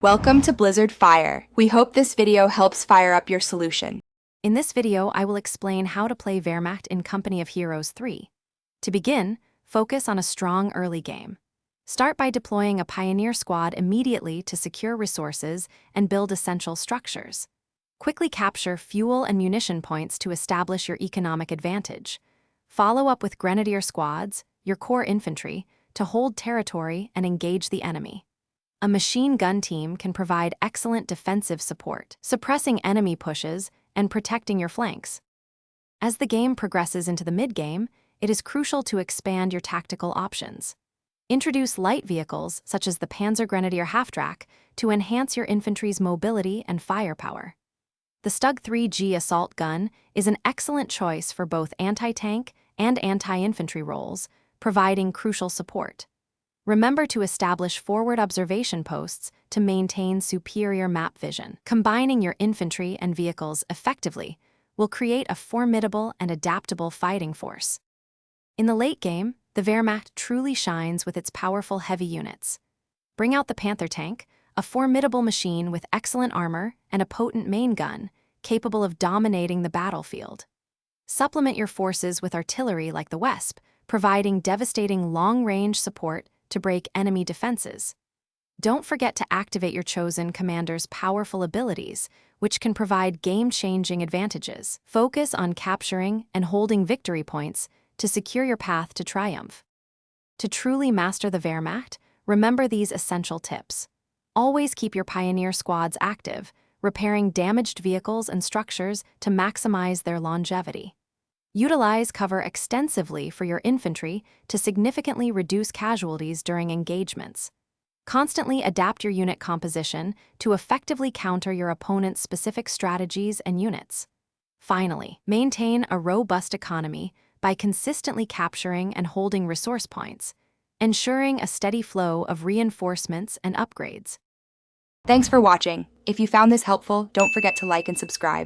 Welcome to Blizzard Fire. We hope this video helps fire up your solution. In this video, I will explain how to play Wehrmacht in Company of Heroes 3. To begin, focus on a strong early game. Start by deploying a pioneer squad immediately to secure resources and build essential structures. Quickly capture fuel and munition points to establish your economic advantage. Follow up with grenadier squads, your core infantry, to hold territory and engage the enemy. A machine gun team can provide excellent defensive support, suppressing enemy pushes and protecting your flanks. As the game progresses into the mid-game, it is crucial to expand your tactical options. Introduce light vehicles, such as the Panzer Grenadier half-track, to enhance your infantry's mobility and firepower. The Stug 3G assault gun is an excellent choice for both anti-tank and anti-infantry roles, providing crucial support. Remember to establish forward observation posts to maintain superior map vision. Combining your infantry and vehicles effectively will create a formidable and adaptable fighting force. In the late game, the Wehrmacht truly shines with its powerful heavy units. Bring out the Panther tank, a formidable machine with excellent armor and a potent main gun, capable of dominating the battlefield. Supplement your forces with artillery like the Wesp, providing devastating long-range support to break enemy defenses. Don't forget to activate your chosen commander's powerful abilities, which can provide game-changing advantages. Focus on capturing and holding victory points to secure your path to triumph. To truly master the Wehrmacht, remember these essential tips. Always keep your pioneer squads active, repairing damaged vehicles and structures to maximize their longevity. Utilize cover extensively for your infantry to significantly reduce casualties during engagements. Constantly adapt your unit composition to effectively counter your opponent's specific strategies and units. Finally, maintain a robust economy by consistently capturing and holding resource points, ensuring a steady flow of reinforcements and upgrades. Thanks for watching. If you found this helpful, don't forget to like and subscribe.